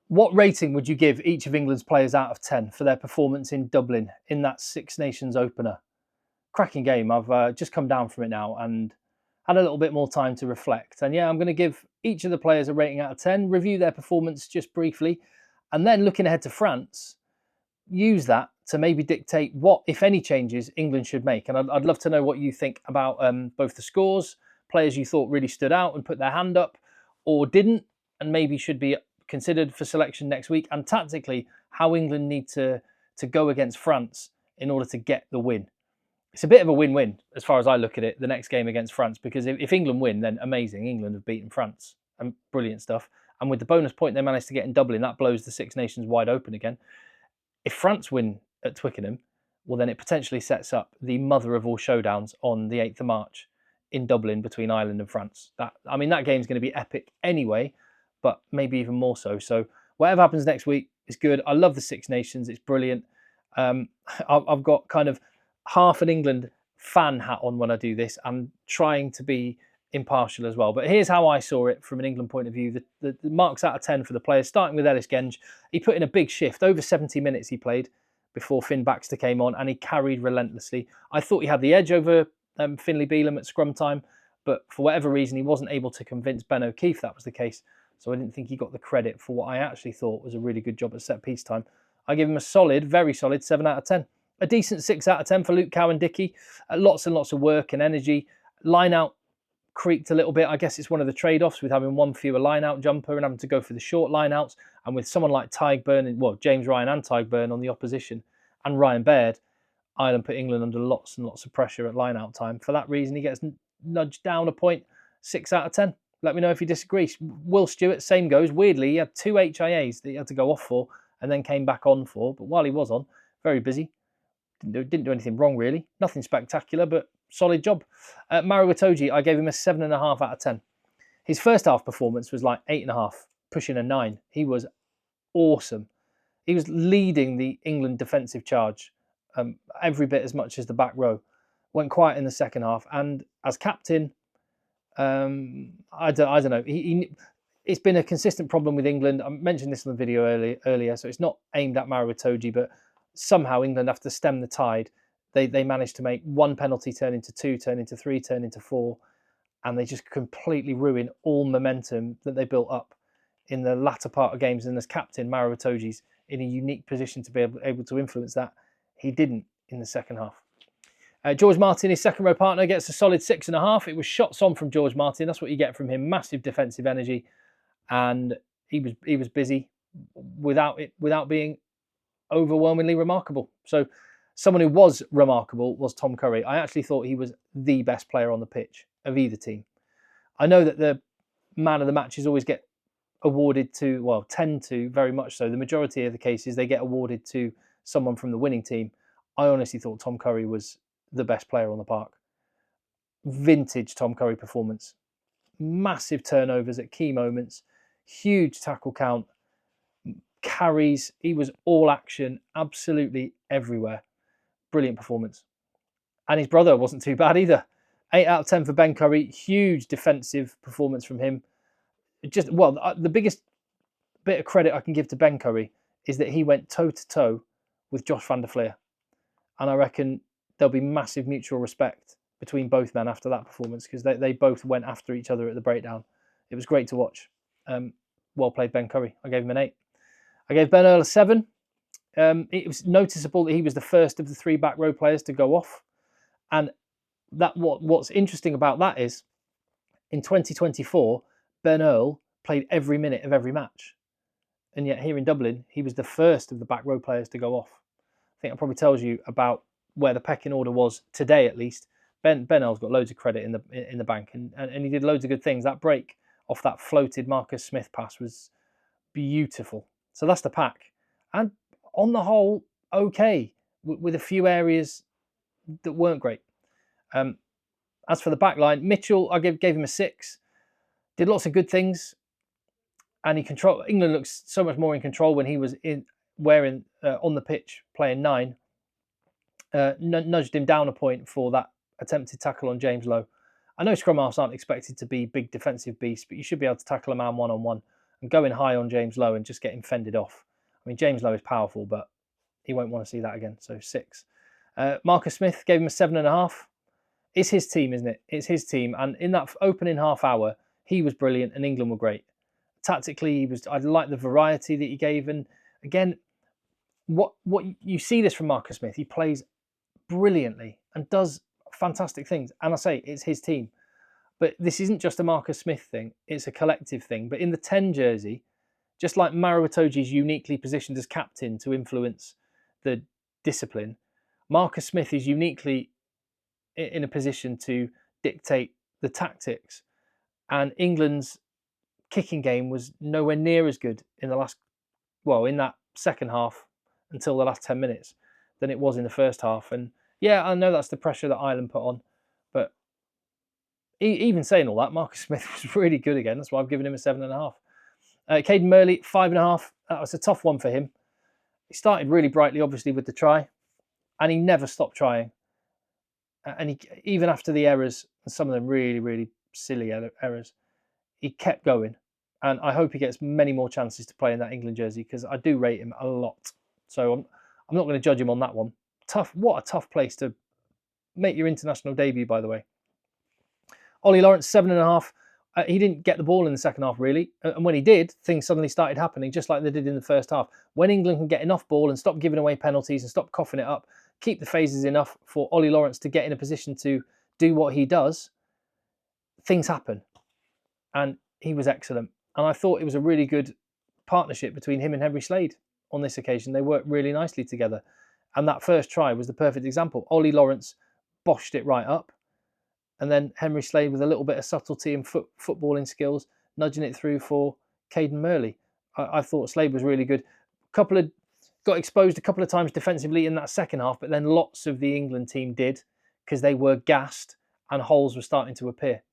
What rating would you give each of England's players out of 10 for their performance in Dublin in that Six Nations opener? Cracking game. I've just come down from it now and had a little bit more time to reflect. And yeah, I'm going to give each of the players a rating out of 10, review their performance just briefly, and then looking ahead to France, use that to maybe dictate what, if any, changes England should make. And I'd love to know what you think about both the scores, players you thought really stood out and put their hand up, or didn't, and maybe should be considered for selection next week, and tactically how England need to go against France in order to get the win. It's a bit of a win-win as far as I look at it, the next game against France, because if England win, then amazing. England have beaten France and brilliant stuff. And with the bonus point they managed to get in Dublin, that blows the Six Nations wide open again. If France win at Twickenham, well, then it potentially sets up the mother of all showdowns on the 8th of March in Dublin between Ireland and France. That game's going to be epic anyway, but maybe even more so. So whatever happens next week is good. I love the Six Nations. It's brilliant. I've got kind of half an England fan hat on when I do this. I'm trying to be impartial as well. But here's how I saw it from an England point of view. The marks out of 10 for the players, starting with Ellis Genge. He put in a big shift. Over 70 minutes he played before Finn Baxter came on, and he carried relentlessly. I thought he had the edge over Finlay Bealham at scrum time, but for whatever reason, he wasn't able to convince Ben O'Keefe that was the case. So I didn't think he got the credit for what I actually thought was a really good job at set-piece time. I give him a solid, very solid 7 out of 10. A decent 6 out of 10 for Luke Cowan-Dickie. Lots and lots of work and energy. Line-out creaked a little bit. I guess it's one of the trade-offs with having one fewer line-out jumper and having to go for the short line-outs. And with someone like James Ryan and Tadhg on the opposition, and Ryan Baird, Ireland put England under lots and lots of pressure at line-out time. For that reason, he gets nudged down a point, 6 out of 10. Let me know if you disagree. Will Stewart, same goes. Weirdly, he had 2 HIAs that he had to go off for and then came back on for. But while he was on, very busy. Didn't do anything wrong, really. Nothing spectacular, but solid job. Maro Itoje, I gave him a 7.5 out of 10. His first half performance was like 8.5, pushing a 9. He was awesome. He was leading the England defensive charge every bit as much as the back row. Went quiet in the second half. And as captain, I don't know. It's been a consistent problem with England. I mentioned this in the video earlier, so it's not aimed at Maro Itoje, but somehow England have to stem the tide. They managed to make one penalty turn into 2, turn into 3, turn into 4, and they just completely ruin all momentum that they built up in the latter part of games. And as captain, Maro Itoje's in a unique position to be able to influence that. He didn't in the second half. George Martin, his second row partner, gets a solid 6.5. It was shots on from George Martin. That's what you get from him. Massive defensive energy, and he was busy without being overwhelmingly remarkable. So someone who was remarkable was Tom Curry. I actually thought he was the best player on the pitch of either team. I know that the man of the matches always get awarded to, well, tend to very much so. The majority of the cases, they get awarded to someone from the winning team. I honestly thought Tom Curry was the best player on the park. Vintage Tom Curry performance. Massive turnovers at key moments. Huge tackle count. Carries. He was all action, absolutely everywhere. Brilliant performance. And his brother wasn't too bad either. 8 out of 10 for Ben Curry. Huge defensive performance from him. The biggest bit of credit I can give to Ben Curry is that he went toe-to-toe with Josh van der Flier. And I reckon there'll be massive mutual respect between both men after that performance, because they both went after each other at the breakdown. It was great to watch. Well played, Ben Curry. I gave him an 8. I gave Ben Earl a 7. It was noticeable that he was the first of the 3 back row players to go off. And what's interesting about that is, in 2024, Ben Earl played every minute of every match. And yet here in Dublin, he was the first of the back row players to go off. I think that probably tells you about where the pecking order was today, at least. Ben Earl's got loads of credit in the bank, and he did loads of good things. That break off that floated Marcus Smith pass was beautiful. So that's the pack. And on the whole, okay, with a few areas that weren't great. As for the back line, Mitchell, I gave him a 6. Did lots of good things. And England looks so much more in control when he was on the pitch playing 9. Nudged him down a point for that attempted tackle on James Lowe. I know scrum halves aren't expected to be big defensive beasts, but you should be able to tackle a man one-on-one. and going high on James Lowe and just getting fended off. I mean, James Lowe is powerful, but he won't want to see that again. So 6. Marcus Smith gave him a 7.5. It's his team, isn't it? It's his team. And in that opening half hour, he was brilliant and England were great. Tactically, I like the variety that he gave. And again, what you see this from Marcus Smith, he plays brilliantly and does fantastic things. And I say it's his team. But this isn't just a Marcus Smith thing, it's a collective thing. But in the 10 jersey, just like Maro Itoje is uniquely positioned as captain to influence the discipline, Marcus Smith is uniquely in a position to dictate the tactics. And England's kicking game was nowhere near as good in in that second half until the last 10 minutes than it was in the first half. And yeah, I know that's the pressure that Ireland put on, but even saying all that, Marcus Smith was really good again. That's why I've given him a 7.5. Caden Murley, 5.5. That was a tough one for him. He started really brightly, obviously, with the try, and he never stopped trying. And even after the errors, and some of them really, really silly errors, he kept going. And I hope he gets many more chances to play in that England jersey because I do rate him a lot. So I'm not going to judge him on that one. Tough. What a tough place to make your international debut, by the way. Ollie Lawrence, 7.5. He didn't get the ball in the second half, really. And when he did, things suddenly started happening, just like they did in the first half. When England can get enough ball and stop giving away penalties and stop coughing it up, keep the phases enough for Ollie Lawrence to get in a position to do what he does, things happen. And he was excellent. And I thought it was a really good partnership between him and Henry Slade on this occasion. They worked really nicely together. And that first try was the perfect example. Ollie Lawrence boshed it right up. And then Henry Slade with a little bit of subtlety and footballing skills, nudging it through for Caden Murley. I thought Slade was really good. Got exposed a couple of times defensively in that second half, but then lots of the England team did because they were gassed and holes were starting to appear.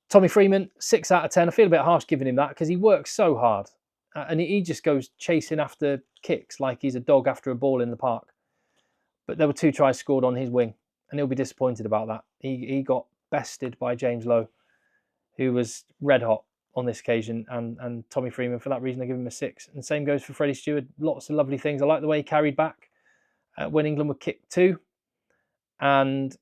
Tommy Freeman, 6 out of 10. I feel a bit harsh giving him that because he works so hard. And he just goes chasing after kicks like he's a dog after a ball in the park. But there were 2 tries scored on his wing, and he'll be disappointed about that. He got bested by James Lowe, who was red hot on this occasion, and Tommy Freeman, for that reason, I give him a 6. And same goes for Freddie Stewart. Lots of lovely things. I like the way he carried back when England were kicked too. And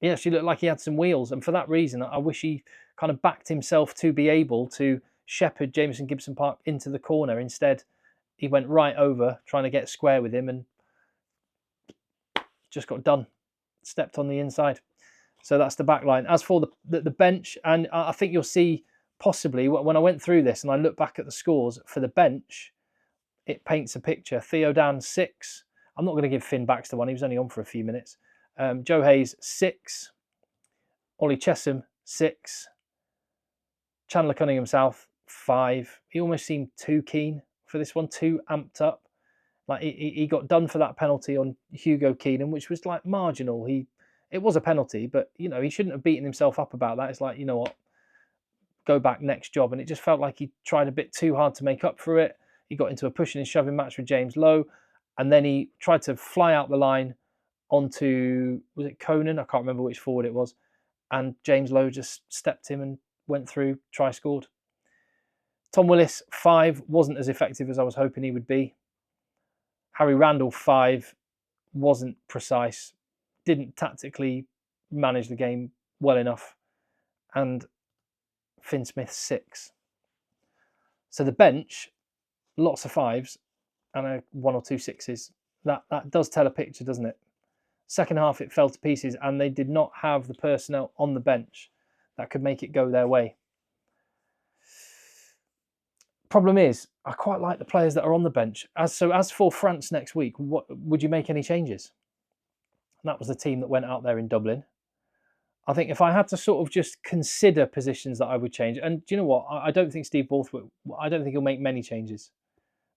yeah, she looked like he had some wheels. And for that reason, I wish he kind of backed himself to be able to shepherd Jameson Gibson Park into the corner. Instead, he went right over trying to get square with him and just got done. Stepped on the inside. So that's the back line. As for the bench, and I think you'll see possibly when I went through this and I look back at the scores for the bench, it paints a picture. Theo Dan, 6. I'm not going to give Finn Baxter one. He was only on for a few minutes. Joe Hayes, 6. Ollie Chesham, 6. Chandler Cunningham South, 5. He almost seemed too keen for this one, too amped up. Like he got done for that penalty on Hugo Keenan, which was like marginal. It was a penalty, but he shouldn't have beaten himself up about that. It's like, you know what, go back, next job. And it just felt like he tried a bit too hard to make up for it. He got into a pushing and shoving match with James Lowe, and then he tried to fly out the line onto, was it Conan? I can't remember which forward it was. And James Lowe just stepped him and went through, try scored. Tom Willis, 5, wasn't as effective as I was hoping he would be. Harry Randall, 5, wasn't precise, didn't tactically manage the game well enough. And Finn Smith, 6. So the bench, lots of 5s and 1 or 2 6s. That does tell a picture, doesn't it? Second half, it fell to pieces, and they did not have the personnel on the bench that could make it go their way. Problem is, I quite like the players that are on the bench. As for France next week, would you make any changes? And that was the team that went out there in Dublin. I think if I had to sort of just consider positions that I would change, and do you know what? I don't think Steve Borthwick, I don't think he'll make many changes.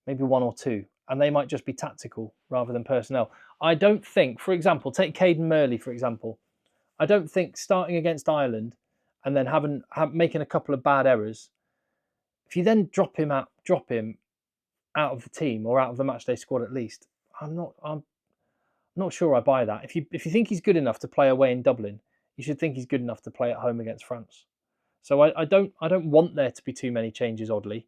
Maybe 1 or 2. And they might just be tactical rather than personnel. I don't think, for example, take Caden Murley, for example. I don't think starting against Ireland and then making a couple of bad errors, if you then drop him out of the team or out of the matchday squad at least, I'm not sure I buy that. If you think he's good enough to play away in Dublin, you should think he's good enough to play at home against France. So I don't want there to be too many changes, oddly.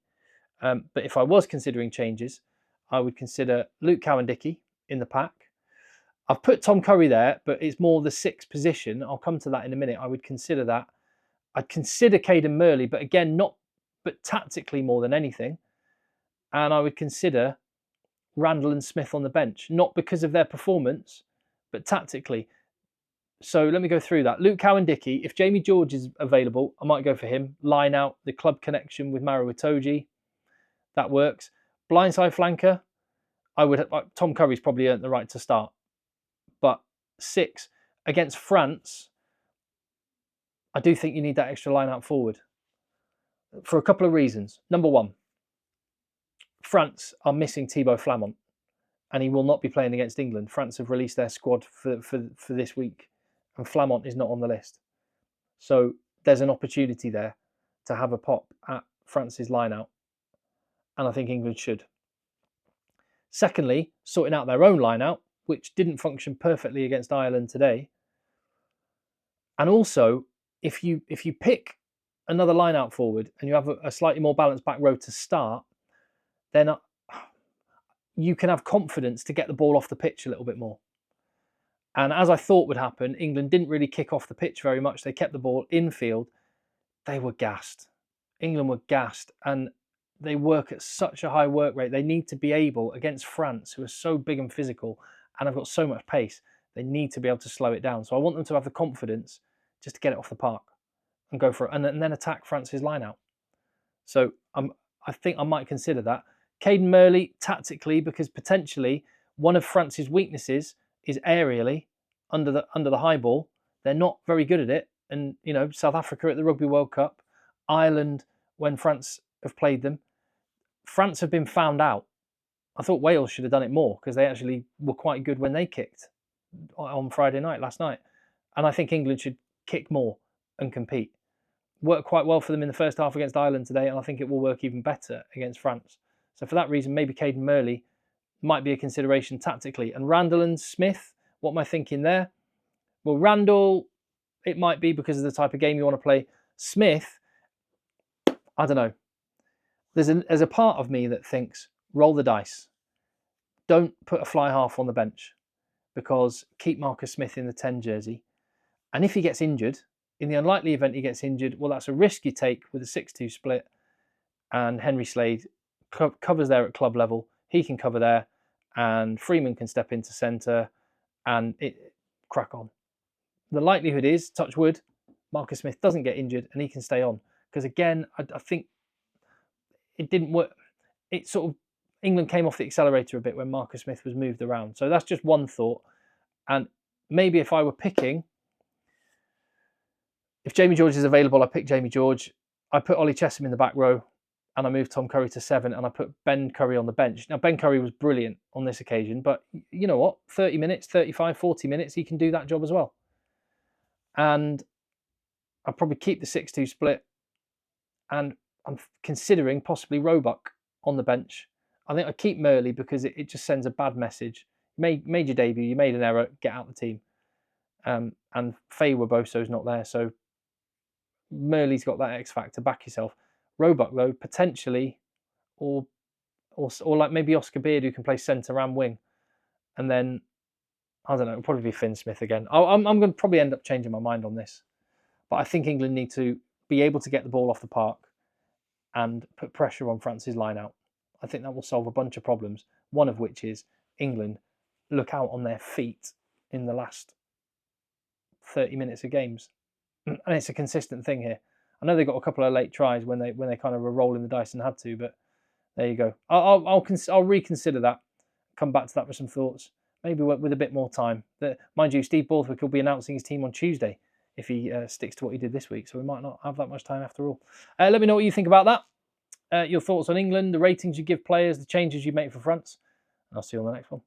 But if I was considering changes, I would consider Luke Cowan-Dickie in the pack. I've put Tom Curry there, but it's more the 6th position. I'll come to that in a minute. I would consider that. I'd consider Caden Murley, but again, but tactically more than anything. And I would consider Randall and Smith on the bench, not because of their performance, but tactically. So let me go through that. Luke Cowan-Dickie, if Jamie George is available, I might go for him. Line out the club connection with Maro Itoje. That works. Blindside flanker, Tom Curry's probably earned the right to start. But 6, against France, I do think you need that extra line out forward for a couple of reasons. Number one, France are missing Thibaut Flamand, and he will not be playing against England. France have released their squad for this week, and Flamand is not on the list. So there's an opportunity there to have a pop at France's line out, and I think England should. Secondly, sorting out their own line out, which didn't function perfectly against Ireland today. And also, if you pick another line out forward and you have a slightly more balanced back row to start, then you can have confidence to get the ball off the pitch a little bit more. And as I thought would happen, England didn't really kick off the pitch very much. They kept the ball infield. They were gassed. England were gassed, and they work at such a high work rate. They need to be able, against France, who are so big and physical and have got so much pace, they need to be able to slow it down. So I want them to have the confidence just to get it off the park and go for it, and then attack France's line out. So I think I might consider that. Caden Murley, tactically, because potentially one of France's weaknesses is aerially under the high ball. They're not very good at it. And, you know, South Africa at the Rugby World Cup, Ireland when France have played them, France have been found out. I thought Wales should have done it more because they actually were quite good when they kicked on Friday night, last night. And I think England should kick more and compete. Worked quite well for them in the first half against Ireland today, and I think it will work even better against France. So for that reason, maybe Caden Murley might be a consideration tactically. And Randall and Smith, what am I thinking there? Well, Randall, it might be because of the type of game you want to play. Smith, I don't know. There's a part of me that thinks, roll the dice. Don't put a fly half on the bench, because keep Marcus Smith in the 10 jersey. And if he gets injured, in the unlikely event he gets injured, well, that's a risk you take with a 6-2 split. And Henry Slade covers there at club level. He can cover there, and Freeman can step into centre, and it crack on. The likelihood is, touch wood, Marcus Smith doesn't get injured and he can stay on. Because again, I think it didn't work. It sort of, England came off the accelerator a bit when Marcus Smith was moved around. So that's just one thought. And maybe if I were picking, if Jamie George is available, I pick Jamie George. I put Ollie Chessum in the back row, and I moved Tom Curry to 7, and I put Ben Curry on the bench. Now, Ben Curry was brilliant on this occasion, but you know what? 30 minutes, 35, 40 minutes, he can do that job as well. And I'll probably keep the 6-2 split, and I'm considering possibly Roebuck on the bench. I think I keep Murley because it just sends a bad message. Made your debut, you made an error, get out the team. And Faye Waboso's not there, so Murley's got that X factor. Back yourself. Roebuck though, potentially, or like maybe Oscar Beard, who can play centre and wing, and then I don't know. It'll probably be Finn Smith again. I'm going to probably end up changing my mind on this, but I think England need to be able to get the ball off the park and put pressure on France's line out. I think that will solve a bunch of problems. One of which is England look out on their feet in the last 30 minutes of games, and it's a consistent thing here. I know they got a couple of late tries when they kind of were rolling the dice and had to, but there you go. I'll reconsider that. Come back to that with some thoughts, maybe with a bit more time. Mind you, Steve Borthwick will be announcing his team on Tuesday if he sticks to what he did this week, so we might not have that much time after all. Let me know what you think about that. Your thoughts on England, the ratings you give players, the changes you make for France, and I'll see you on the next one.